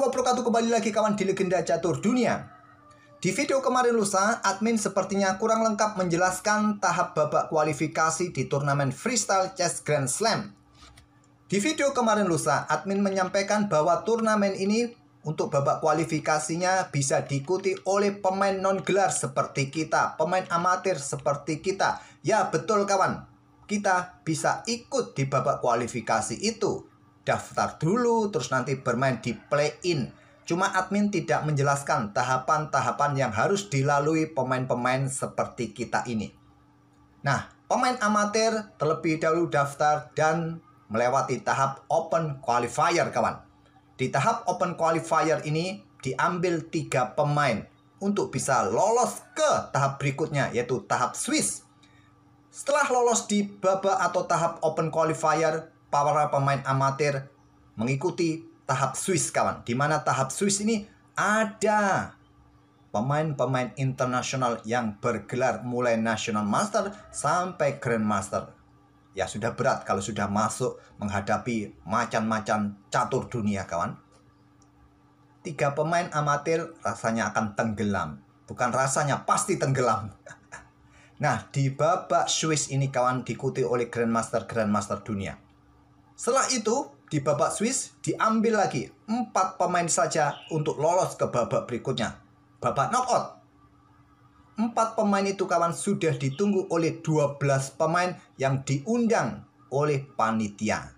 wabarakatuh, kembali lagi kawan di Legenda Catur Dunia. Di video kemarin lusa, admin sepertinya kurang lengkap menjelaskan tahap babak kualifikasi di turnamen Freestyle Chess Grand Slam. Di video kemarin lusa, admin menyampaikan bahwa turnamen ini untuk babak kualifikasinya bisa diikuti oleh pemain non-gelar seperti kita, pemain amatir seperti kita. Ya betul kawan, kita bisa ikut di babak kualifikasi itu. Daftar dulu, terus nanti bermain di play-in. Cuma admin tidak menjelaskan tahapan-tahapan yang harus dilalui pemain-pemain seperti kita ini. Nah, pemain amatir terlebih dahulu daftar dan melewati tahap Open Qualifier kawan. Di tahap Open Qualifier ini diambil 3 pemain untuk bisa lolos ke tahap berikutnya, yaitu tahap Swiss. Setelah lolos di babak atau tahap Open Qualifier, para pemain amatir mengikuti tahap Swiss kawan. Di mana tahap Swiss ini ada pemain-pemain internasional yang bergelar mulai National Master sampai Grand Master. Ya sudah berat kalau sudah masuk menghadapi macan-macan catur dunia kawan. 3 pemain amatir rasanya akan tenggelam. Bukan rasanya, pasti tenggelam. Nah, di babak Swiss ini kawan diikuti oleh Grandmaster dunia. Setelah itu, di babak Swiss diambil lagi 4 pemain saja untuk lolos ke babak berikutnya. Babak knockout. 4 pemain itu kawan sudah ditunggu oleh 12 pemain yang diundang oleh panitia.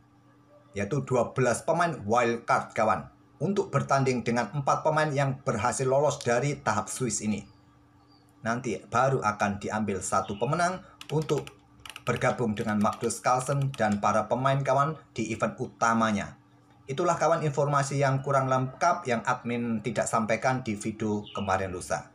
Yaitu 12 pemain wildcard kawan. Untuk bertanding dengan 4 pemain yang berhasil lolos dari tahap Swiss ini. Nanti baru akan diambil 1 pemenang untuk bergabung dengan Magnus Carlsen dan para pemain kawan di event utamanya. Itulah kawan informasi yang kurang lengkap yang admin tidak sampaikan di video kemarin lusa.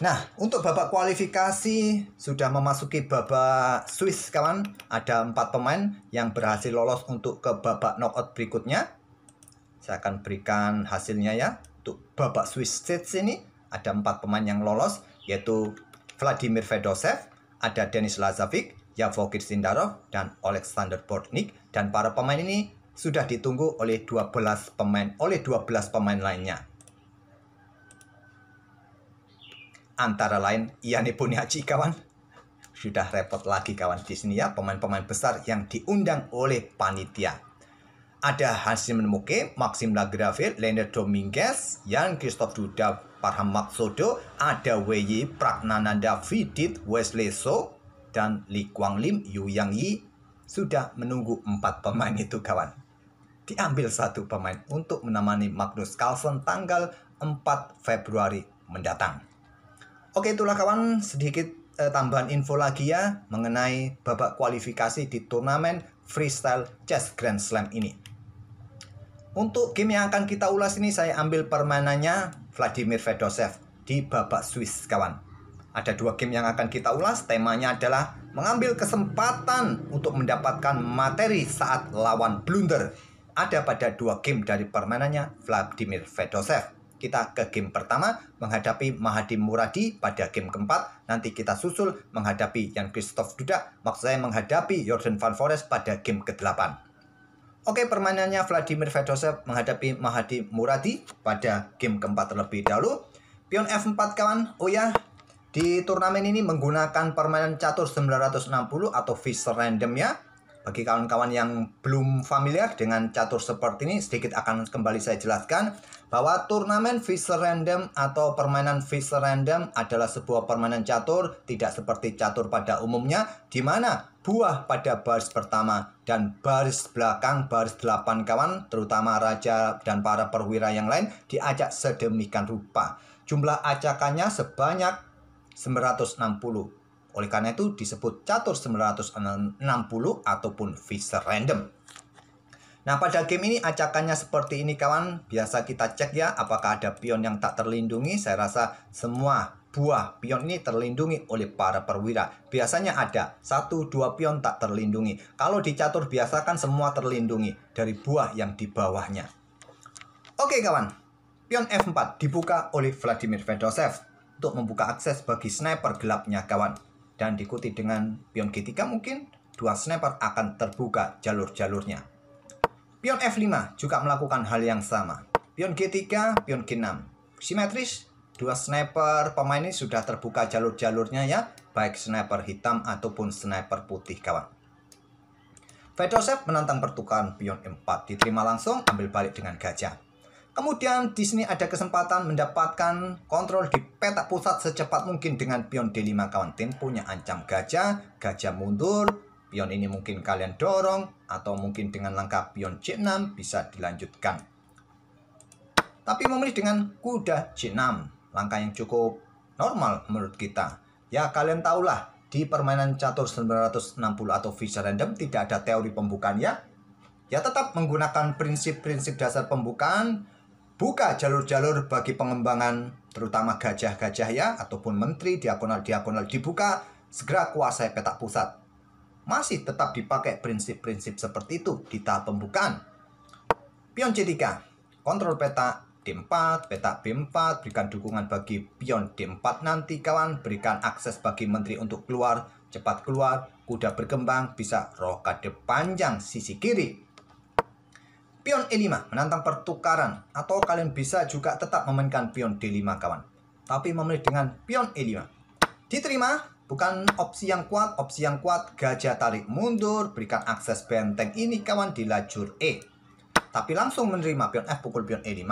Nah, untuk babak kualifikasi sudah memasuki babak Swiss kawan. Ada 4 pemain yang berhasil lolos untuk ke babak knockout berikutnya. Saya akan berikan hasilnya ya. Untuk babak Swiss stage ini ada 4 pemain yang lolos, yaitu Vladimir Fedosev, ada Denis Lazovic, Yavor Sindarov, dan Alexander Bortnik. Dan para pemain ini sudah ditunggu oleh 12 pemain lainnya. Antara lain Iane Boniachi kawan. Sudah repot lagi kawan di sini ya, pemain-pemain besar yang diundang oleh panitia. Ada Hasim Muke, Maxim Lagrave, Leonard Dominguez, Jan Christophe Duda, Parham Maksodo, ada Wei Pragnananda Vidit, Wesley So, dan Li Guanglim, Yu Yang Yi. Sudah menunggu 4 pemain itu kawan. Diambil 1 pemain untuk menemani Magnus Carlsen tanggal 4 Februari mendatang. Oke, itulah kawan sedikit tambahan info lagi ya mengenai babak kualifikasi di turnamen Freestyle Chess Grand Slam ini. Untuk game yang akan kita ulas ini saya ambil permainannya Vladimir Fedosev di babak Swiss kawan. Ada 2 game yang akan kita ulas. Temanya adalah mengambil kesempatan untuk mendapatkan materi saat lawan blunder. Ada pada 2 game dari permainannya Vladimir Fedosev. Kita ke game pertama menghadapi Mahdi Muradi pada game keempat. Nanti kita susul menghadapi Jan Christophe Duda. Maksud saya menghadapi Jordan Van Foreest pada game ke-8. Oke, permainannya Vladimir Fedosev menghadapi Mahdi Muradi pada game keempat terlebih dahulu. Pion F4 kawan. Oh ya, di turnamen ini menggunakan permainan catur 960 atau Fischer Random ya. Bagi kawan-kawan yang belum familiar dengan catur seperti ini, sedikit akan kembali saya jelaskan bahwa turnamen Fischer Random atau permainan Fischer Random adalah sebuah permainan catur tidak seperti catur pada umumnya, di mana buah pada baris pertama dan baris belakang baris 8 kawan, terutama raja dan para perwira yang lain diacak sedemikian rupa. Jumlah acakannya sebanyak 960. Oleh karena itu disebut catur 960 ataupun Fischer Random. Nah, pada game ini acakannya seperti ini kawan. Biasa kita cek ya apakah ada pion yang tak terlindungi. Saya rasa semua buah pion ini terlindungi oleh para perwira. Biasanya ada 1-2 pion tak terlindungi. Kalau di catur biasa kan semua terlindungi dari buah yang di bawahnya. Oke kawan, pion F4 dibuka oleh Vladimir Fedosev untuk membuka akses bagi sniper gelapnya kawan. Dan diikuti dengan pion G3 mungkin 2 sniper akan terbuka jalur-jalurnya. Pion F5 juga melakukan hal yang sama. Pion G3, pion G6. Simetris, dua sniper pemain ini sudah terbuka jalur-jalurnya ya, baik sniper hitam ataupun sniper putih kawan. Fedoshev menantang pertukaran pion E4, diterima langsung, ambil balik dengan gajah. Kemudian di sini ada kesempatan mendapatkan kontrol di petak pusat secepat mungkin dengan pion D5 kawan. Temponya ancam gajah, gajah mundur. Pion ini mungkin kalian dorong atau mungkin dengan langkah pion C6 bisa dilanjutkan. Tapi memilih dengan kuda C6, langkah yang cukup normal menurut kita. Ya kalian tahulah di permainan catur 960 atau Fischer Random tidak ada teori pembukaan ya. Ya tetap menggunakan prinsip-prinsip dasar pembukaan. Buka jalur-jalur bagi pengembangan terutama gajah-gajah ya, ataupun menteri, diagonal-diagonal dibuka, segera kuasai petak pusat. Masih tetap dipakai prinsip-prinsip seperti itu di tahap pembukaan. Pion C3, kontrol petak D4, petak B4, berikan dukungan bagi pion D4 nanti kawan, berikan akses bagi menteri untuk keluar, cepat keluar, kuda berkembang, bisa rokade panjang sisi kiri. Pion E5 menantang pertukaran, atau kalian bisa juga tetap memainkan pion D5 kawan. Tapi memilih dengan pion E5. Diterima, bukan opsi yang kuat. Opsi yang kuat gajah tarik mundur, berikan akses benteng ini kawan di lajur E. Tapi langsung menerima pion F pukul pion E5.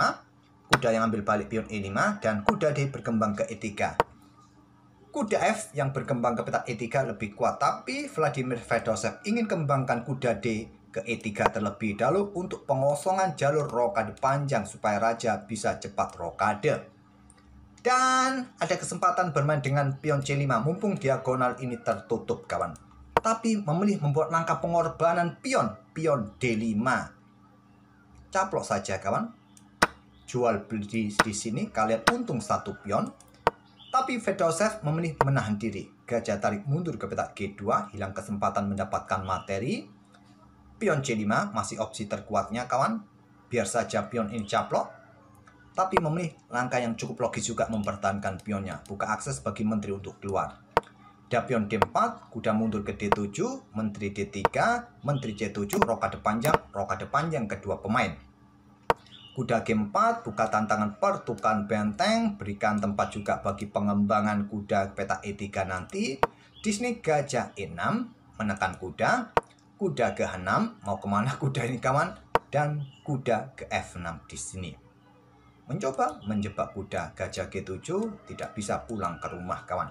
Kuda yang ambil balik pion E5 dan kuda D berkembang ke E3. Kuda F yang berkembang ke petak E3 lebih kuat, tapi Vladimir Fedoshev ingin kembangkan kuda D ke E3 terlebih dahulu untuk pengosongan jalur rokade panjang supaya raja bisa cepat rokade. Dan ada kesempatan bermain dengan pion C5 mumpung diagonal ini tertutup kawan. Tapi memilih membuat langkah pengorbanan pion D5. Caplok saja kawan. Jual beli di sini kalian untung satu pion. Tapi Fedoshev memilih menahan diri. Gajah tarik mundur ke petak G2, hilang kesempatan mendapatkan materi. Pion C5 masih opsi terkuatnya kawan. Biar saja pion ini caplok. Tapi memilih langkah yang cukup logis juga mempertahankan pionnya. Buka akses bagi menteri untuk keluar. Ada pion D4, kuda mundur ke D7, menteri D3, menteri C7, rokade panjang kedua pemain. Kuda G4, buka tantangan pertukaran benteng, berikan tempat juga bagi pengembangan kuda petak E3 nanti. Di sini gajah E6, menekan kuda. Kuda ke 6, mau kemana kuda ini kawan? Dan kuda ke F6 di sini. Mencoba menjebak kuda gajah G7, tidak bisa pulang ke rumah kawan.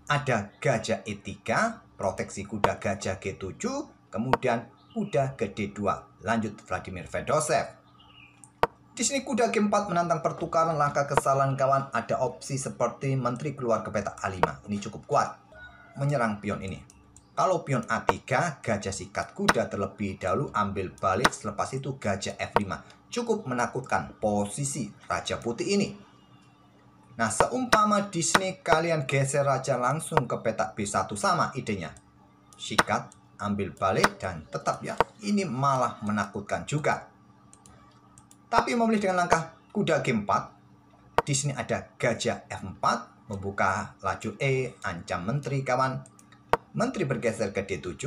Ada gajah E3, proteksi kuda gajah G7, kemudian kuda ke D2. Lanjut Vladimir Fedoshev. Di sini kuda G4 menantang pertukaran, langkah kesalahan kawan. Ada opsi seperti menteri keluar ke petak A5. Ini cukup kuat. Menyerang pion ini. Kalau pion A3, gajah sikat kuda terlebih dahulu, ambil balik, selepas itu gajah F5. Cukup menakutkan posisi raja putih ini. Nah, seumpama di sini kalian geser raja langsung ke petak B1 sama idenya. Sikat, ambil balik, dan tetap ya, ini malah menakutkan juga. Tapi memilih dengan langkah kuda G4. Di sini ada gajah F4, membuka lajur E, ancam menteri kawan. Menteri bergeser ke D7,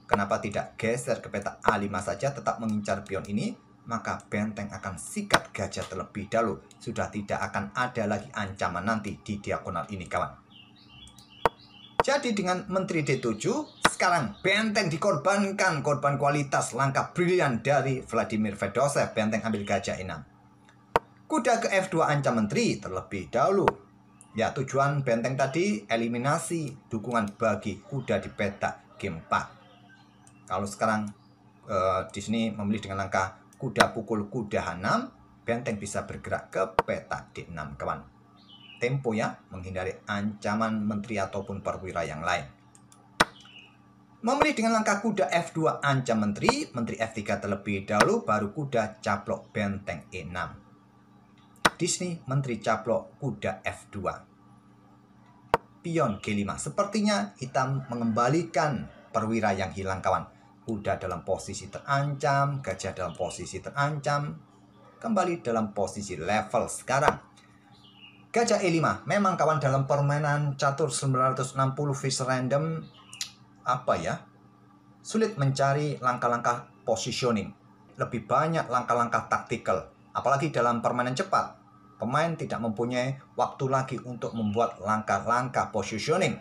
kenapa tidak geser ke petak A5 saja, tetap mengincar pion ini, maka benteng akan sikat gajah terlebih dahulu. Sudah tidak akan ada lagi ancaman nanti di diagonal ini kawan. Jadi dengan menteri D7, sekarang benteng dikorbankan, korban kualitas, langkah brilian dari Vladimir Fedoshev, benteng ambil gajah E6. Kuda ke F2 ancam menteri terlebih dahulu. Ya, tujuan benteng tadi eliminasi dukungan bagi kuda di petak G4. Kalau sekarang di sini memilih dengan langkah kuda pukul kuda H6, benteng bisa bergerak ke petak D6 kawan. Tempo ya, menghindari ancaman menteri ataupun perwira yang lain. Memilih dengan langkah kuda F2 ancam menteri, menteri F3 terlebih dahulu, baru kuda caplok benteng E6. Di sini menteri caplok kuda F2. Pion G5. Sepertinya hitam mengembalikan perwira yang hilang kawan. Kuda dalam posisi terancam, gajah dalam posisi terancam. Kembali dalam posisi level sekarang. Gajah E5. Memang kawan dalam permainan catur 960 Fischer Random sulit mencari langkah-langkah positioning. lebih banyak langkah-langkah taktikal. Apalagi dalam permainan cepat, pemain tidak mempunyai waktu lagi untuk membuat langkah-langkah positioning.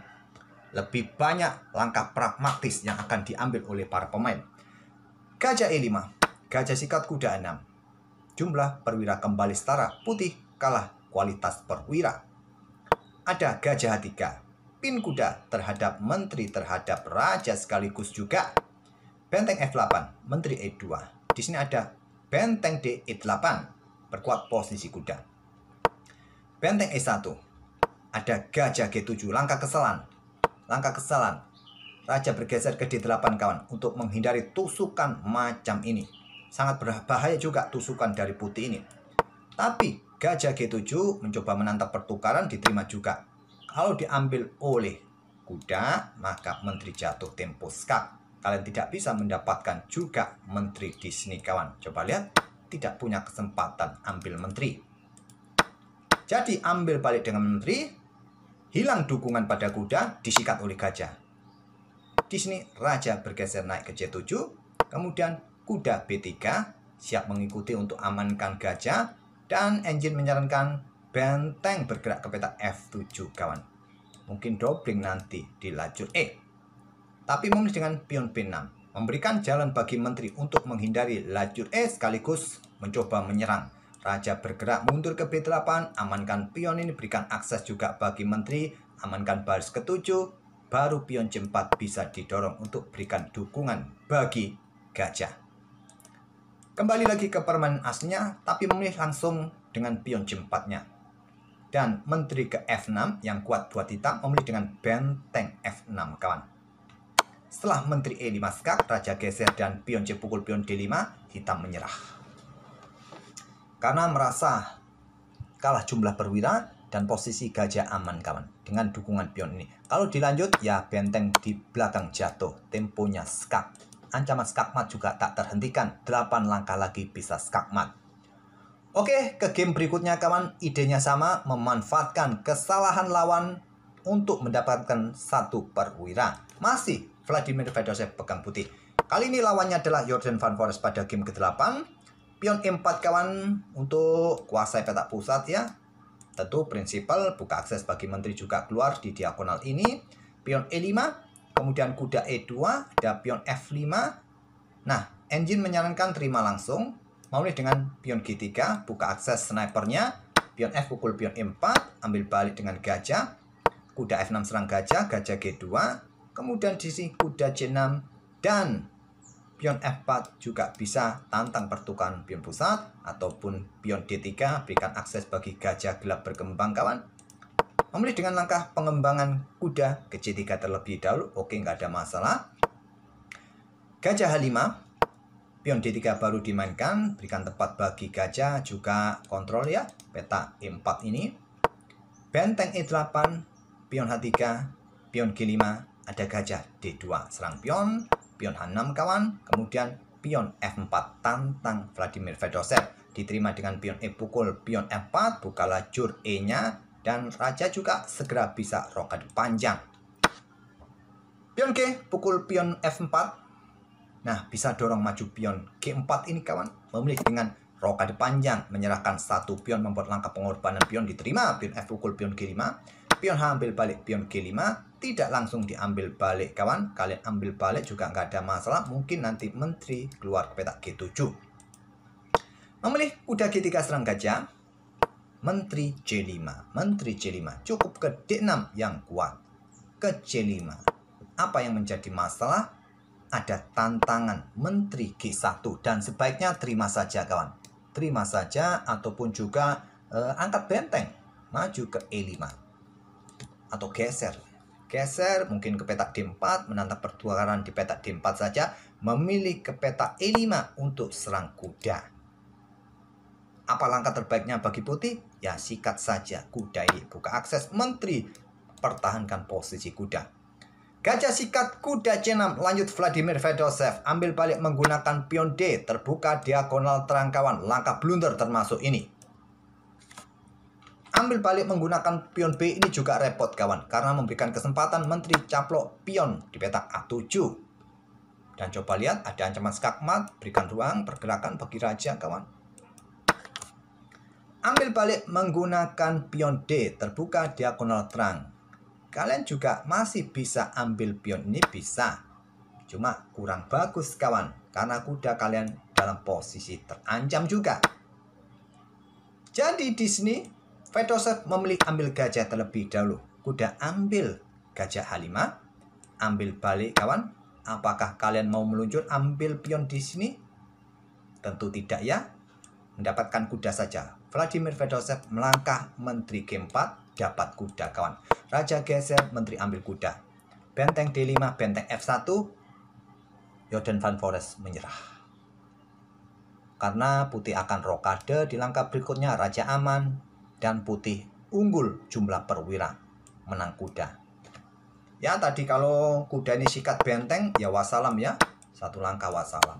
Lebih banyak langkah pragmatis yang akan diambil oleh para pemain. Gajah E5, gajah sikat kuda 6. Jumlah perwira kembali setara, putih kalah kualitas perwira. Ada gajah H3, pin kuda terhadap menteri terhadap raja sekaligus juga. Benteng F8, menteri E2. Di sini ada benteng D E8, perkuat posisi kuda. Benteng E1, ada gajah G7, langkah kesalahan. Raja bergeser ke D8 kawan untuk menghindari tusukan macam ini. Sangat berbahaya juga tusukan dari putih ini. Tapi gajah G7 mencoba menantang pertukaran, diterima juga. Kalau diambil oleh kuda, maka menteri jatuh tempo skak. Kalian tidak bisa mendapatkan juga menteri di sini kawan. Coba lihat, tidak punya kesempatan ambil menteri. Jadi ambil balik dengan menteri, hilang dukungan pada kuda, disikat oleh gajah. Di sini raja bergeser naik ke C7, kemudian kuda B3 siap mengikuti untuk amankan gajah, dan engine menyarankan benteng bergerak ke peta F7 kawan. Mungkin doubling nanti di lajur E. Tapi memilih dengan pion B6, memberikan jalan bagi menteri untuk menghindari lajur E sekaligus mencoba menyerang. Raja bergerak mundur ke B8, amankan pion ini, berikan akses juga bagi menteri, amankan baris ke-7, baru pion C4 bisa didorong untuk berikan dukungan bagi gajah. Kembali lagi ke permainan aslinya, tapi memilih langsung dengan pion C4-nya. Dan menteri ke F6 yang kuat buat hitam memilih dengan benteng F6 kawan. Setelah menteri E5 skak, raja geser dan pion C pukul pion D5, hitam menyerah. Karena merasa kalah jumlah perwira dan posisi gajah aman kawan dengan dukungan pion ini. Kalau dilanjut ya benteng di belakang jatuh, temponya skak. Ancaman skakmat juga tak terhentikan, 8 langkah lagi bisa skakmat. Oke, ke game berikutnya kawan, idenya sama, memanfaatkan kesalahan lawan untuk mendapatkan 1 perwira. Masih Vladimir Fedosev pegang putih. Kali ini lawannya adalah Jordan Van Forest pada game ke-8. Pion E4 kawan untuk kuasai peta pusat ya. Tentu prinsipal buka akses bagi menteri juga keluar di diagonal ini. Pion E5, kemudian kuda E2, ada pion F5. Nah, engine menyarankan terima langsung. Memilih dengan pion G3, buka akses snipernya. Pion F pukul pion E4, ambil balik dengan gajah. Kuda F6 serang gajah, gajah G2. Kemudian di sini kuda C6 dan pion F4 juga bisa tantang pertukaran pion pusat ataupun pion D3, berikan akses bagi gajah gelap berkembang kawan. Memilih dengan langkah pengembangan kuda ke C3 terlebih dahulu. Oke, nggak ada masalah. Gajah H5, pion D3 baru dimainkan, berikan tempat bagi gajah juga kontrol ya peta E4 ini. Benteng E8, pion H3, pion G5, ada gajah D2 serang pion H6 kawan, kemudian pion F4 tantang Vladimir Fedosev, diterima dengan pion E pukul pion F4, buka lajur E-nya, dan raja juga segera bisa rokade panjang. Pion G pukul pion F4, nah bisa dorong maju pion G4 ini kawan, memilih dengan rokade panjang, menyerahkan 1 pion, membuat langkah pengorbanan pion, diterima, pion F pukul pion G5, pion H ambil balik pion G5, tidak langsung diambil balik kawan, kalian ambil balik juga nggak ada masalah, mungkin nanti menteri keluar ke peta G7. Memilih kuda G3 serang gajah, menteri C5, cukup ke D6 yang kuat, ke C5. Apa yang menjadi masalah? Ada tantangan menteri G1 dan sebaiknya terima saja kawan, terima saja ataupun juga angkat benteng, maju ke E5 atau geser mungkin ke peta D4, menantang pertukaran di peta D4 saja, memilih ke peta E5 untuk serang kuda. Apa langkah terbaiknya bagi putih? Ya sikat saja kuda ini, buka akses menteri, pertahankan posisi kuda. Gajah sikat kuda C6, lanjut Vladimir Fedosev, ambil balik menggunakan pion D, terbuka diagonal terang kawan, langkah blunder termasuk ini. Ambil balik menggunakan pion B ini juga repot kawan, karena memberikan kesempatan menteri caplok pion di peta A7. Dan coba lihat, ada ancaman skakmat, berikan ruang pergerakan bagi raja, kawan. Ambil balik menggunakan pion D, terbuka diagonal terang. Kalian juga masih bisa ambil pion ini, bisa. Cuma kurang bagus, kawan, karena kuda kalian dalam posisi terancam juga. Jadi di sini, Fedoshev memilih ambil gajah terlebih dahulu. Kuda ambil gajah H5, ambil balik, kawan. Apakah kalian mau meluncur ambil pion di sini? Tentu tidak ya. Mendapatkan kuda saja. Vladimir Fedoshev melangkah menteri G4, dapat kuda, kawan. Raja geser, menteri ambil kuda. Benteng D5, benteng F1, Jordan van Forest menyerah. Karena putih akan rokade di langkah berikutnya, raja aman, dan putih unggul jumlah perwira, menang kuda. Ya, tadi kalau kuda ini sikat benteng, ya wassalam ya. Satu langkah wassalam.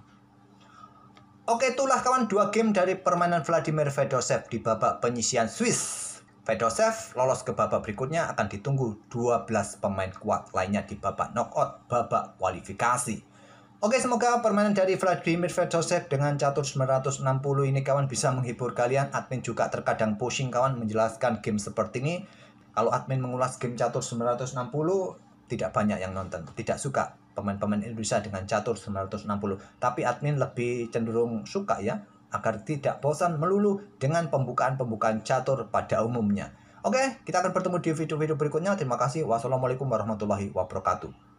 Oke, itulah kawan 2 game dari permainan Vladimir Fedoshev di babak penyisian Swiss. Fedoshev lolos ke babak berikutnya, akan ditunggu 12 pemain kuat lainnya di babak knockout, babak kualifikasi. Oke, semoga permainan dari Vladimir Fedoshev dengan catur 960 ini kawan bisa menghibur kalian. Admin juga terkadang pusing kawan menjelaskan game seperti ini. Kalau admin mengulas game catur 960, tidak banyak yang nonton, tidak suka pemain-pemain Indonesia dengan catur 960. Tapi admin lebih cenderung suka ya, agar tidak bosan melulu dengan pembukaan-pembukaan catur pada umumnya. Oke, kita akan bertemu di video-video berikutnya. Terima kasih. Wassalamualaikum warahmatullahi wabarakatuh.